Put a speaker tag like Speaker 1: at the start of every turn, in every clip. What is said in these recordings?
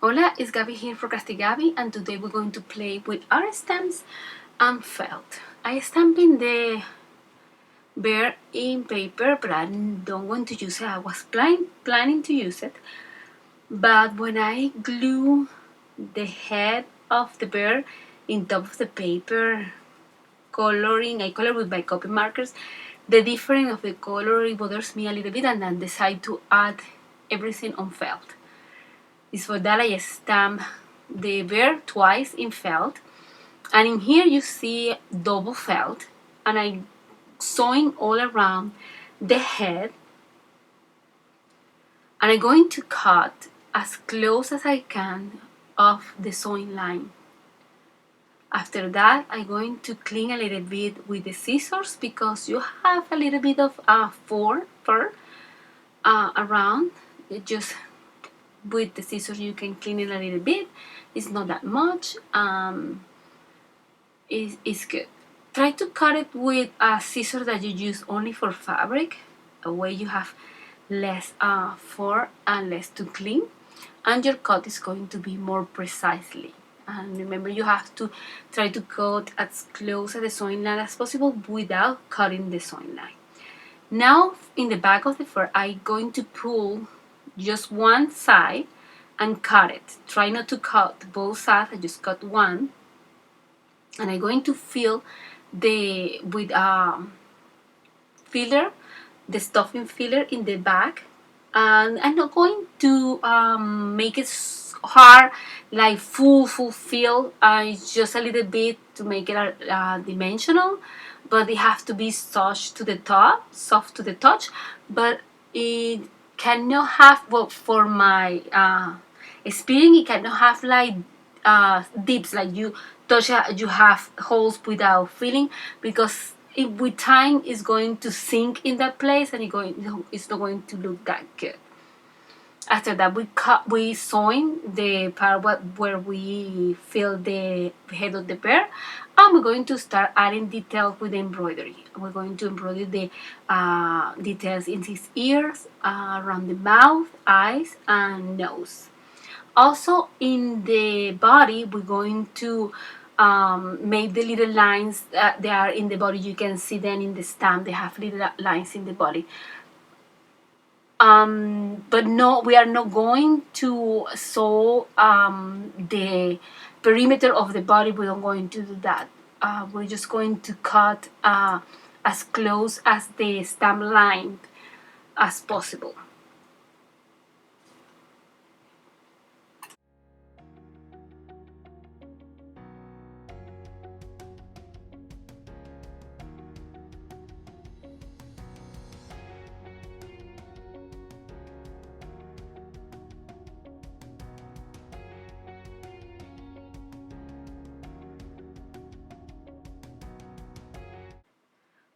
Speaker 1: Hola, it's Gabby here for Crafty Gabby, and today we're going to play with our stamps and felt. I stamping the bear in paper, but I don't want to use it. I was planning to use it, but when I glue the head of the bear in top of the paper, I color with my copy markers. The difference of the color, it bothers me a little bit, and then decide to add everything on felt. It's for that I stamp the bear twice in felt, and in here you see double felt, and I'm sewing all around the head, and I'm going to cut as close as I can of the sewing line. After that, I'm going to clean a little bit with the scissors because you have a little bit of fur around. Just with the scissors you can clean it a little bit. It's not that much. It's good. Try to cut it with a scissor that you use only for fabric, a way you have less fur and less to clean, and your cut is going to be more precisely. And remember, you have to try to cut as close to the sewing line as possible without cutting the sewing line. Now in the back of the fur, I'm going to pull just one side and cut it. Try not to cut both sides, I just cut one. And I'm going to fill with filler, the stuffing filler in the back, and I'm not going to make it hard, like full fill. It's just a little bit to make it dimensional, but it has to be soft to the touch, but it cannot have, well, for my experience, it cannot have like dips, like you touch you have holes without feeling, because with time it's going to sink in that place, and it's not going to look that good. After that, we sewing the part where we fill the head of the bear, and we're going to start adding details with embroidery. We're going to embroider the details in his ears, around the mouth, eyes, and nose. Also in the body, we're going to make the little lines that they are in the body. You can see them in the stamp. They have little lines in the body. But no, we are not going to sew the perimeter of the body. We're not going to do that. We're just going to cut as close as the stamp line as possible.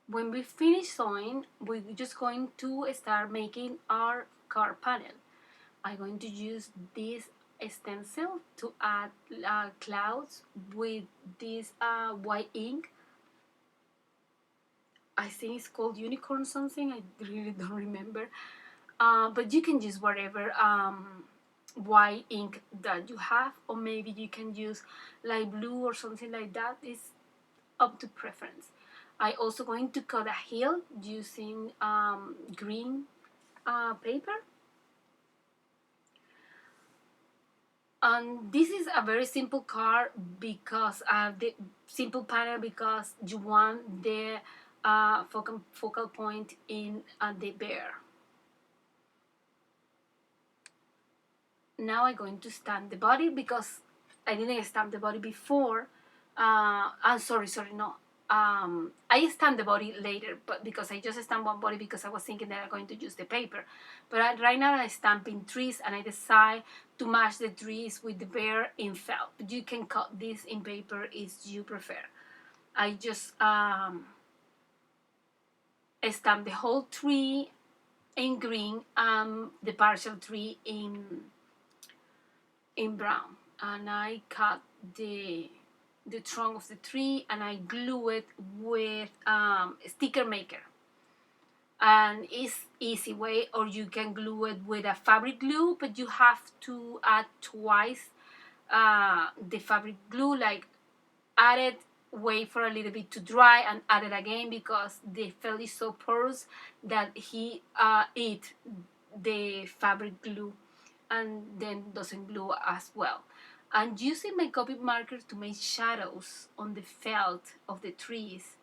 Speaker 1: When we finish sewing, we're just going to start making our card panel. I'm going to use this stencil to add clouds with this white ink. I think it's called unicorn something, I really don't remember. But you can use whatever white ink that you have, or maybe you can use light blue or something like that. It's up to preference. I also going to cut a heel using green paper. And this is a very simple card, because the simple panel, because you want the focal point in the bear. Now I'm going to stamp the body, because I didn't stamp the body before. I'm sorry, no. I stamped the body later, but because I just stamped one body because I was thinking that I'm going to use the paper. But right now I'm stamping trees, and I decide to match the trees with the bear in felt. But you can cut this in paper if you prefer. I just stamp the whole tree in green, the partial tree in brown, and I cut the trunk of the tree, and I glue it with sticker maker. and it's easy way, or you can glue it with a fabric glue, but you have to add twice the fabric glue, like add it, wait for a little bit to dry, and add it again, because the felt is so porous that he eat the fabric glue and then doesn't glue as well. And using my copy markers to make shadows on the felt of the trees,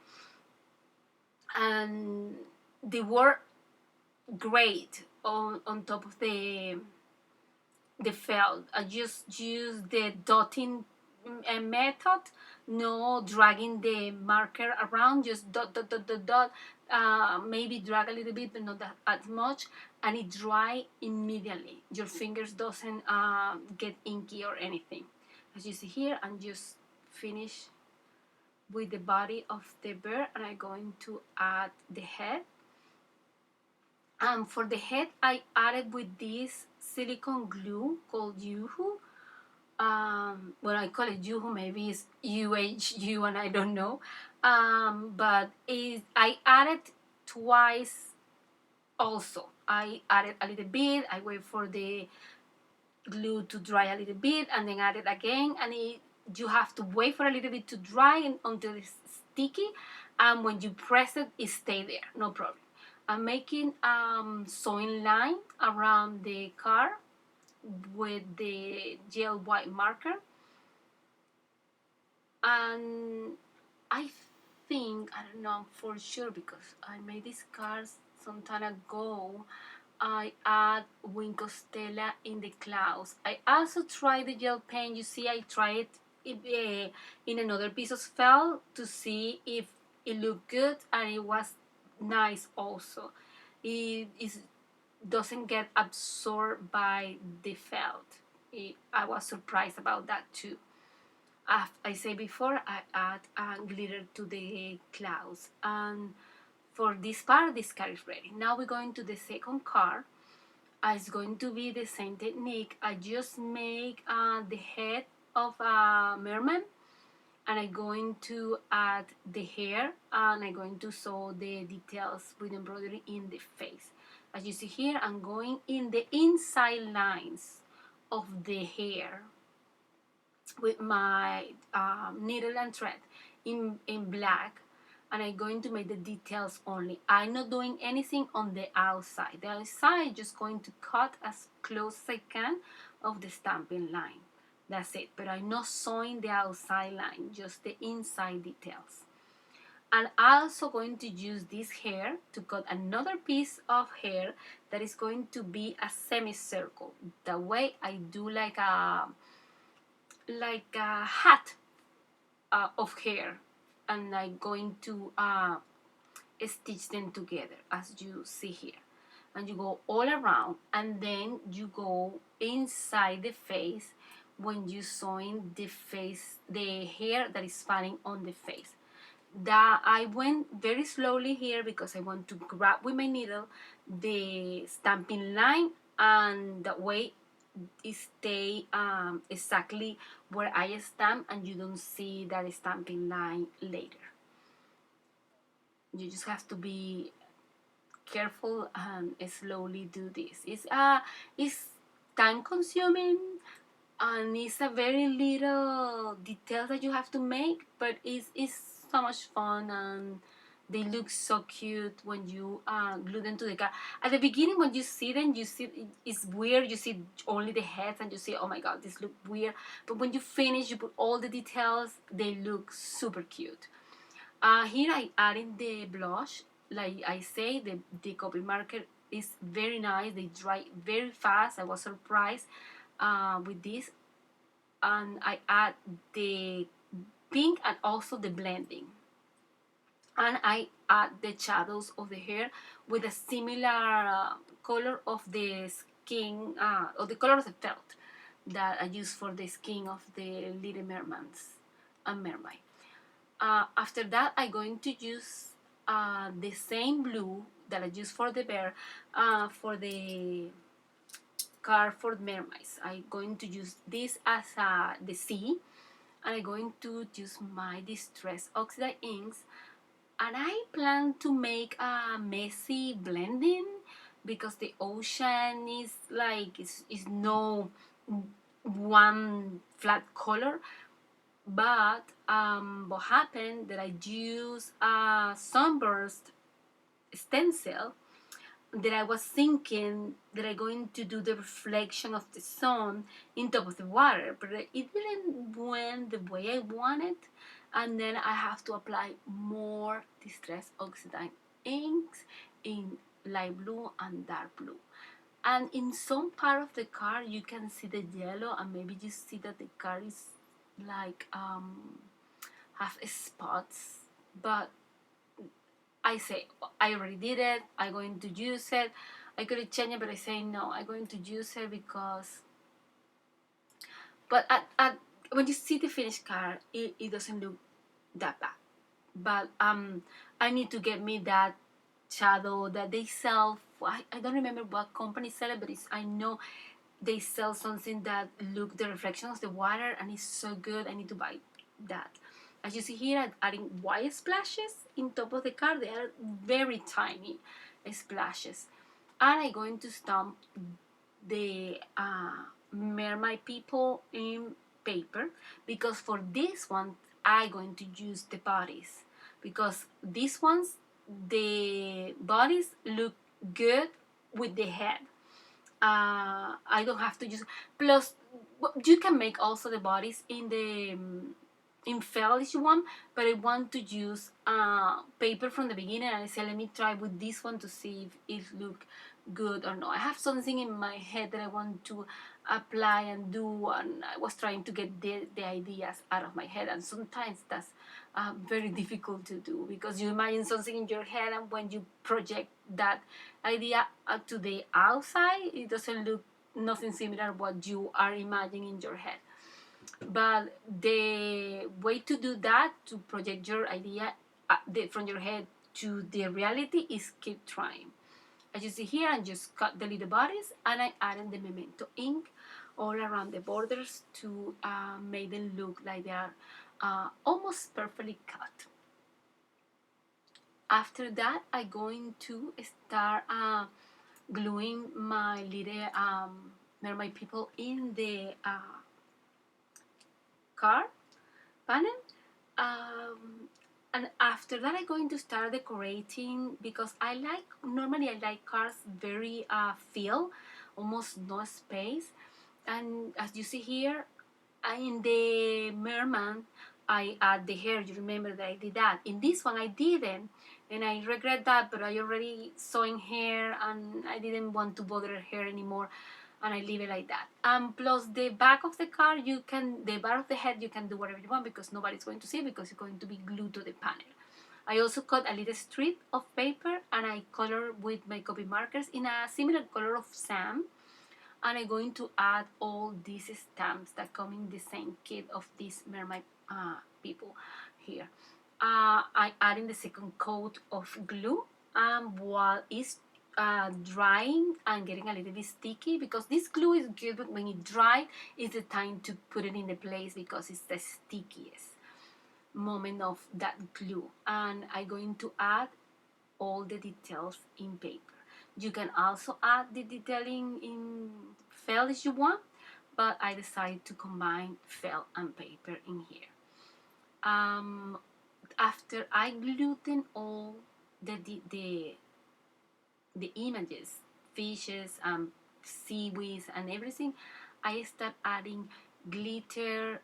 Speaker 1: and they were great on top of the felt. I just use the dotting method, no dragging the marker around, just dot dot dot dot dot. Maybe drag a little bit, but not that as much, and it dry immediately. Your fingers doesn't get inky or anything. As you see here, I'm just finish with the body of the bird, and I'm going to add the head. For the head, I added with this silicone glue called Yuhu. Well, I call it Yuhu, maybe it's UHU, and I don't know. But I added twice also. I added a little bit, I wait for the glue to dry a little bit, and then add it again, and you have to wait for a little bit to dry until it's sticky, and when you press it, it stay there, no problem. I'm making sewing line around the car with the gel white marker, and I think, I don't know for sure because I made these cards some time ago, I add Winkle Stella in the clouds. I also tried the gel pen. You see, I tried it in another piece of felt to see if it looked good, and it was nice also. It doesn't get absorbed by the felt. I was surprised about that too. As I say before, I add glitter to the clouds, and for this part, this card is ready. Now we're going to the second card. It's going to be the same technique. I just make the head of a mermaid, and I'm going to add the hair, and I'm going to sew the details with embroidery in the face. As you see here, I'm going in the inside lines of the hair with my needle and thread in black, and I'm going to make the details only. I'm not doing anything on the outside. The outside, just going to cut as close as I can of the stamping line. That's it. But I'm not sewing the outside line, just the inside details. And I'm also going to use this hair to cut another piece of hair that is going to be a semicircle. The way I do like a hat of hair, and I'm going to stitch them together as you see here, and you go all around, and then you go inside the face when you sewing the face, the hair that is falling on the face. That I went very slowly here because I want to grab with my needle the stamping line, and that way it stay exactly where I stamp, and you don't see that stamping line later. You just have to be careful and slowly do this. It's time consuming, and it's a very little detail that you have to make, but it's so much fun, and they look so cute when you glue them to the car. At the beginning, when you see them, you see it's weird. You see only the heads, and you say, "Oh my God, this look weird." But when you finish, you put all the details. They look super cute. Here I adding the blush. Like I say, the copy marker is very nice. They dry very fast. I was surprised with this. And I add the pink and also the blending. And I add the shadows of the hair with a similar color of the skin, or the color of the felt that I use for the skin of the little mermaids and mermaid. After that, I'm going to use the same blue that I use for the bear, for the card for mermaids. I'm going to use this as the sea, and I'm going to use my Distress Oxide inks, And I plan to make a messy blending because the ocean is like is no one flat color. But what happened that I use a sunburst stencil that I was thinking that I'm going to do the reflection of the sun in top of the water, but it didn't went the way I wanted, and then I have to apply more Distress Oxide inks in light blue and dark blue. And in some part of the car you can see the yellow, and maybe you see that the car is like have spots, but I say, I already did it, I'm going to use it. I could change it, but I say no, I'm going to use it because, but when you see the finished car, it doesn't look that bad. But I need to get me that shadow that they sell. I don't remember what company sell it, but I know they sell something that look the reflection of the water, and it's so good. I need to buy that. As you see here, I'm adding white splashes in top of the car. They are very tiny splashes. And I'm going to stamp the mermaid people in paper, because for this one I'm going to use the bodies, because these ones, the bodies look good with the head. I don't have to use, plus you can make also the bodies in the in felt if you want, but I want to use paper from the beginning, and I say let me try with this one to see if it look good or not. I have something in my head that I want to apply and do, and I was trying to get the ideas out of my head, and sometimes that's very difficult to do, because you imagine something in your head, and when you project that idea to the outside, it doesn't look nothing similar what you are imagining in your head. But the way to do that, to project your idea from your head to the reality, is keep trying. As you see here, I just cut the little bodies, and I added the memento ink all around the borders to make them look like they are almost perfectly cut. After that, I'm going to start gluing my little mermaid people in the car panel. And after that, I'm going to start decorating, because normally I like cars very filled, almost no space. And as you see here, in the merman, I add the hair. You remember that I did that. In this one I didn't, and I regret that, but I already sewing hair, and I didn't want to bother hair anymore, and I leave it like that. Plus the back of the car, the back of the head, you can do whatever you want, because nobody's going to see it, because it's going to be glued to the panel. I also cut a little strip of paper, and I color with my copy markers in a similar color of sand, and I'm going to add all these stamps that come in the same kit of these mermaid people here. I adding the second coat of glue, while it's drying and getting a little bit sticky, because this glue is good, but when it dries, it's the time to put it in the place, because it's the stickiest moment of that glue. And I'm going to add all the details in paper. You can also add the detailing in felt if you want, but I decided to combine felt and paper in here. After I glued in all the images, fishes and seaweeds and everything, I start adding glitter,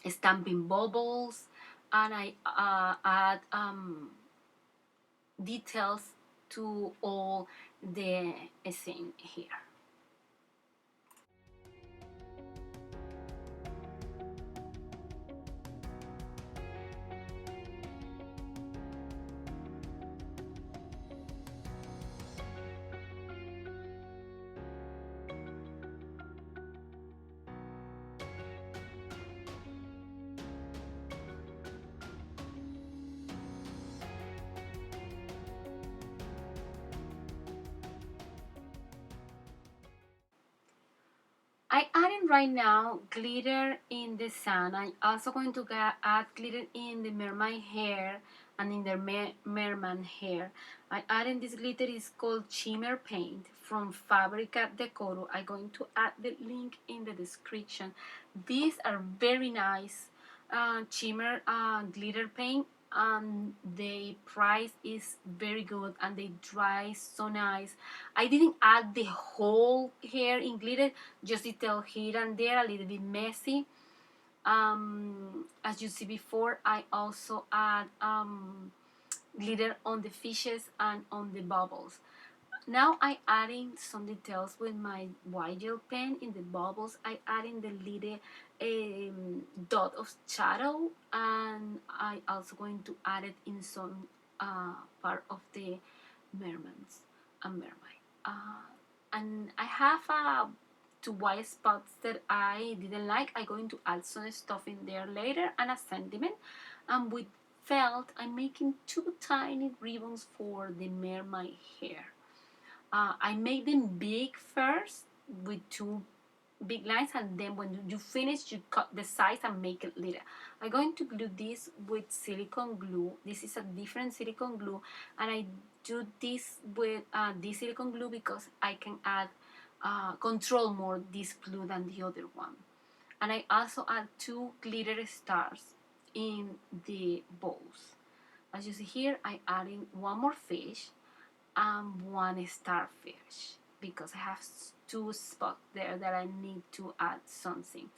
Speaker 1: stamping bubbles, and I add details to all the scene here. I adding right now glitter in the sun. I'm also going to add glitter in the mermaid hair and in the merman hair. I adding this glitter is called Shimmer paint from FABRIKA DECORU. I'm going to add the link in the description. These are very nice shimmer glitter paint, and the price is very good and they dry so nice. I didn't add the whole hair in glitter, just detail here and there, a little bit messy. As you see before, I also add glitter on the fishes and on the bubbles. Now I adding some details with my white gel pen in the bubbles. I adding the little dot of shadow, and I also going to add it in some part of the mermaids and mermaid. And I have two white spots that I didn't like. I'm going to add some stuff in there later and a sentiment. And with felt, I'm making two tiny ribbons for the mermaid hair. I make them big first with two big lines, and then when you finish you cut the size and make it little. I'm going to glue this with silicone glue. This is a different silicone glue, and I do this with this silicone glue because I can add control more this glue than the other one. And I also add two glitter stars in the bowls. As you see here, I'm adding one more fish and one starfish because I have two spots there that I need to add something.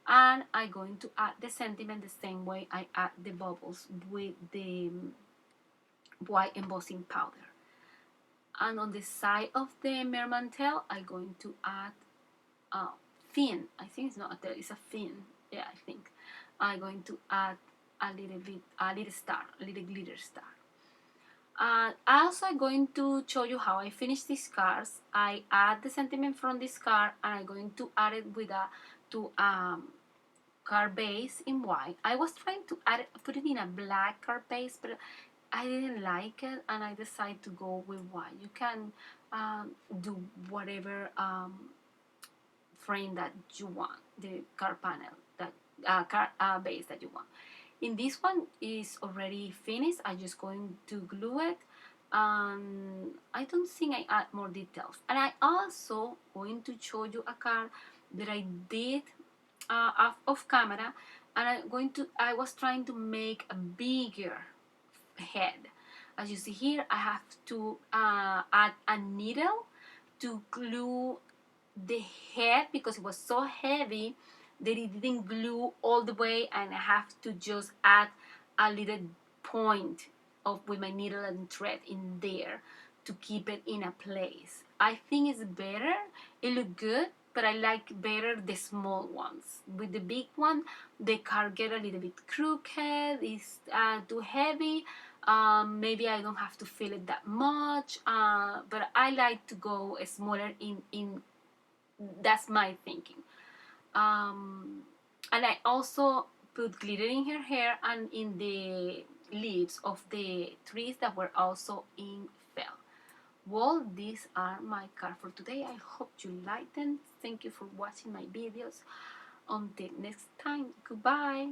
Speaker 1: And I'm going to add the sentiment the same way I add the bubbles with the white embossing powder. And on the side of the merman tail, I'm going to add a fin. I think it's not a tail, it's a fin. Yeah, I think. I'm going to add a little star, a little glitter star. Also, I'm going to show you how I finish these cards. I add the sentiment from this card, and I'm going to add it with a card base in white. I was trying to put it in a black card base, but I didn't like it, and I decided to go with white. You can do whatever frame that you want, the card panel that card base that you want. In this one is already finished. I'm just going to glue it. I don't think I add more details. And I also going to show you a card that I did off camera, and I was trying to make a bigger head. As you see here, I have to add a needle to glue the head because it was so heavy that it didn't glue all the way, and I have to just add a little point of with my needle and thread in there to keep it in a place. I think it's better. It look good, but I like better the small ones. With the big one, the card get a little bit crooked. It's too heavy. Maybe I don't have to fill it that much, but I like to go smaller in that's my thinking. And I also put glitter in her hair and in the leaves of the trees that were also in fell. Well, these are my cards for today. I hope you liked them. Thank you for watching my videos. Until next time, goodbye.